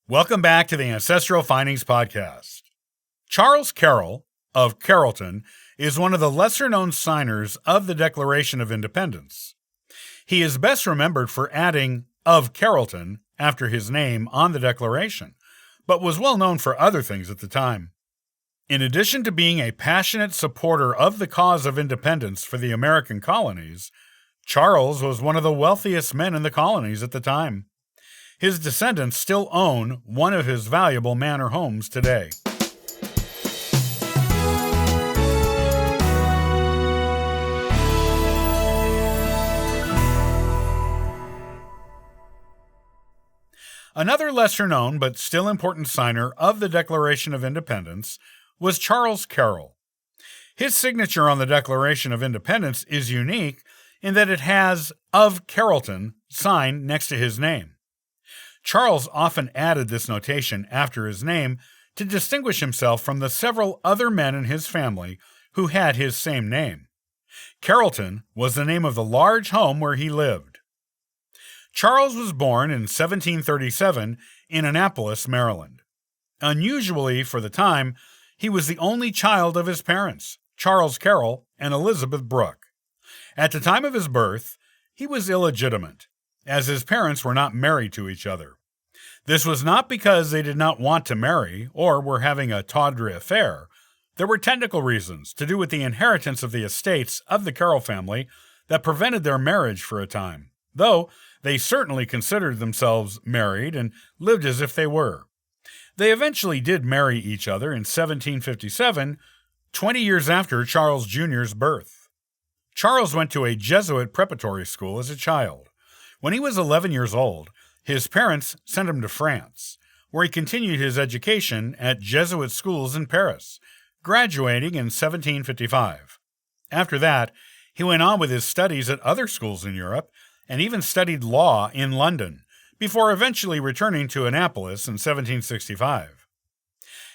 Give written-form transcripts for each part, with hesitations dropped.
Welcome back to the Ancestral Findings Podcast. Charles Carroll of Carrollton is one of the lesser-known signers of the Declaration of Independence. He is best remembered for adding "of Carrollton" after his name on the Declaration, but was well known for other things at the time. In addition to being a passionate supporter of the cause of independence for the American colonies, Charles was one of the wealthiest men in the colonies at the time. His descendants still own one of his valuable manor homes today. Another lesser-known but still important signer of the Declaration of Independence was Charles Carroll. His signature on the Declaration of Independence is unique in that it has "of Carrollton" signed next to his name. Charles often added this notation after his name to distinguish himself from the several other men in his family who had his same name. Carrollton was the name of the large home where he lived. Charles was born in 1737 in Annapolis, Maryland. Unusually for the time, he was the only child of his parents, Charles Carroll and Elizabeth Brooke. At the time of his birth, he was illegitimate, as his parents were not married to each other. This was not because they did not want to marry or were having a tawdry affair. There were technical reasons to do with the inheritance of the estates of the Carroll family that prevented their marriage for a time, though they certainly considered themselves married and lived as if they were. They eventually did marry each other in 1757, 20 years after Charles Jr.'s birth. Charles went to a Jesuit preparatory school as a child. When he was 11 years old, his parents sent him to France, where he continued his education at Jesuit schools in Paris, graduating in 1755. After that, he went on with his studies at other schools in Europe and even studied law in London, before eventually returning to Annapolis in 1765.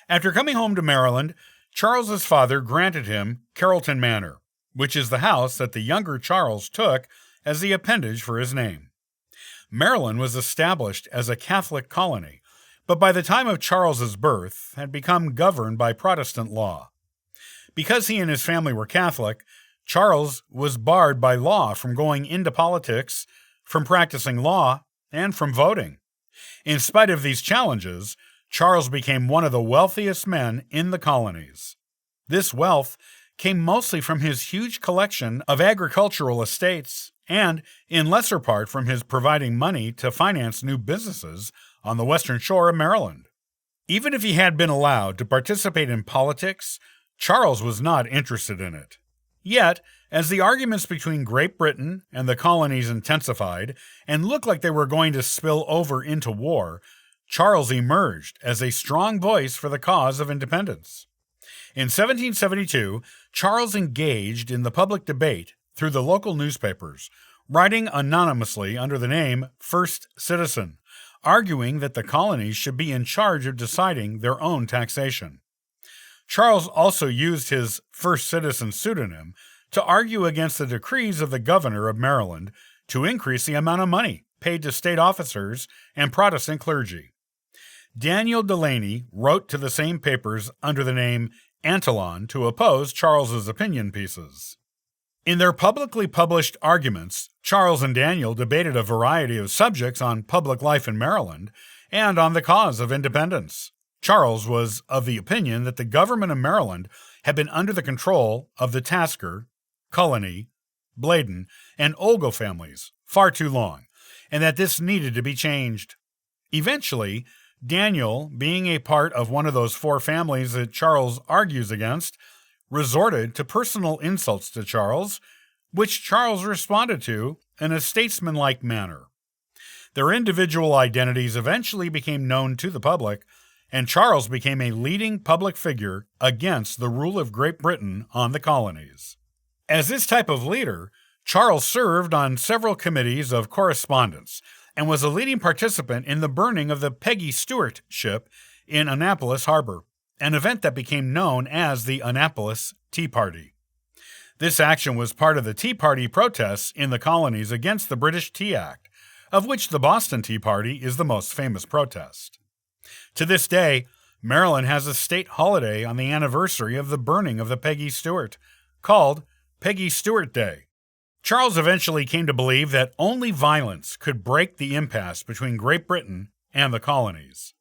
After coming home to Maryland, Charles's father granted him Carrollton Manor, which is the house that the younger Charles took as the appendage for his name. Maryland was established as a Catholic colony, but by the time of Charles's birth had become governed by Protestant law. Because he and his family were Catholic, Charles was barred by law from going into politics, from practicing law, and from voting. In spite of these challenges, Charles became one of the wealthiest men in the colonies. This wealth came mostly from his huge collection of agricultural estates and, in lesser part, from his providing money to finance new businesses on the western shore of Maryland. Even if he had been allowed to participate in politics, Charles was not interested in it. Yet, as the arguments between Great Britain and the colonies intensified and looked like they were going to spill over into war, Charles emerged as a strong voice for the cause of independence. In 1772, Charles engaged in the public debate through the local newspapers, writing anonymously under the name First Citizen, arguing that the colonies should be in charge of deciding their own taxation. Charles also used his First Citizen pseudonym to argue against the decrees of the governor of Maryland to increase the amount of money paid to state officers and Protestant clergy. Daniel Delaney wrote to the same papers under the name Antillon to oppose Charles's opinion pieces. In their publicly published arguments, Charles and Daniel debated a variety of subjects on public life in Maryland and on the cause of independence. Charles was of the opinion that the government of Maryland had been under the control of the Tasker, Colony, Bladen, and Olgo families far too long, and that this needed to be changed. Eventually, Daniel, being a part of one of those four families that Charles argues against, resorted to personal insults to Charles, which Charles responded to in a statesmanlike manner. Their individual identities eventually became known to the public, and Charles became a leading public figure against the rule of Great Britain on the colonies. As this type of leader, Charles served on several committees of correspondence and was a leading participant in the burning of the Peggy Stewart ship in Annapolis Harbor, an event that became known as the Annapolis Tea Party. This action was part of the Tea Party protests in the colonies against the British Tea Act, of which the Boston Tea Party is the most famous protest. To this day, Maryland has a state holiday on the anniversary of the burning of the Peggy Stewart, called Peggy Stewart Day. Charles eventually came to believe that only violence could break the impasse between Great Britain and the colonies.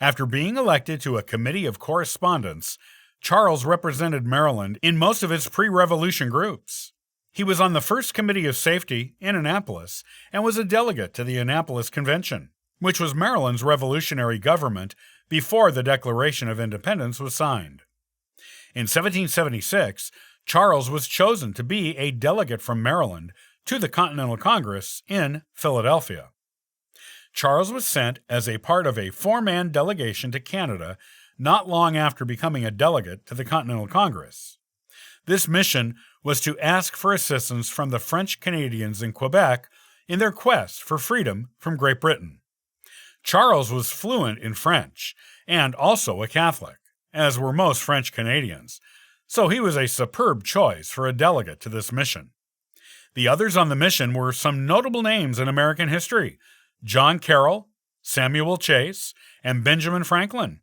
After being elected to a committee of correspondence, Charles represented Maryland in most of its pre-revolution groups. He was on the first Committee of Safety in Annapolis and was a delegate to the Annapolis Convention, which was Maryland's revolutionary government before the Declaration of Independence was signed. In 1776, Charles was chosen to be a delegate from Maryland to the Continental Congress in Philadelphia. Charles was sent as a part of a four-man delegation to Canada not long after becoming a delegate to the Continental Congress. This mission was to ask for assistance from the French Canadians in Quebec in their quest for freedom from Great Britain. Charles was fluent in French and also a Catholic, as were most French Canadians, so he was a superb choice for a delegate to this mission. The others on the mission were some notable names in American history: John Carroll, Samuel Chase, and Benjamin Franklin.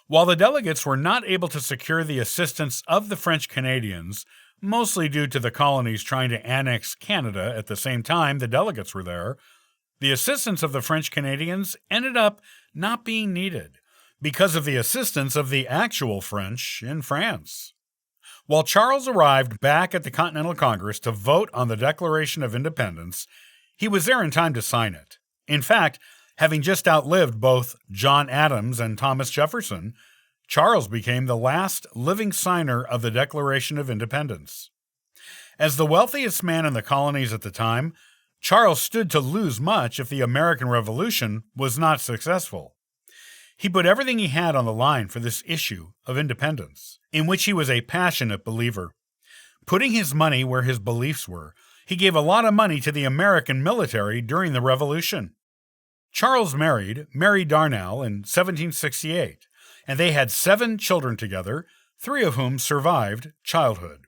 While the delegates were not able to secure the assistance of the French Canadians, mostly due to the colonies trying to annex Canada at the same time the delegates were there, the assistance of the French Canadians ended up not being needed because of the assistance of the actual French in France. While Charles arrived back at the Continental Congress to vote on the Declaration of Independence, he was there in time to sign it. In fact, having just outlived both John Adams and Thomas Jefferson, Charles became the last living signer of the Declaration of Independence. As the wealthiest man in the colonies at the time, Charles stood to lose much if the American Revolution was not successful. He put everything he had on the line for this issue of independence, in which he was a passionate believer. Putting his money where his beliefs were, he gave a lot of money to the American military during the Revolution. Charles married Mary Darnall in 1768, and they had 7 children together, 3 of whom survived childhood.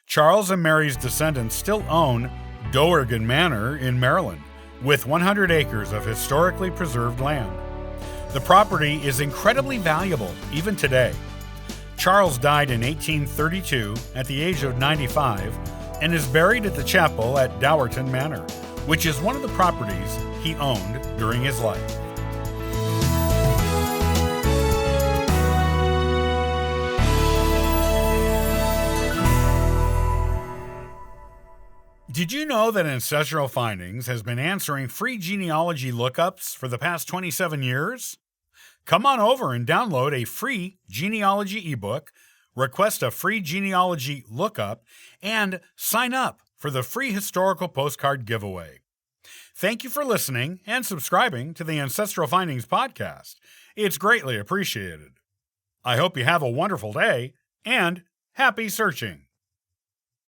Charles and Mary's descendants still own Doergan Manor in Maryland, with 100 acres of historically preserved land. The property is incredibly valuable even today. Charles died in 1832 at the age of 95 and is buried at the chapel at Dowerton Manor, which is one of the properties he owned during his life. Did you know that Ancestral Findings has been answering free genealogy lookups for the past 27 years? Come on over and download a free genealogy ebook, request a free genealogy lookup, and sign up for the free historical postcard giveaway. Thank you for listening and subscribing to the Ancestral Findings podcast. It's greatly appreciated. I hope you have a wonderful day and happy searching.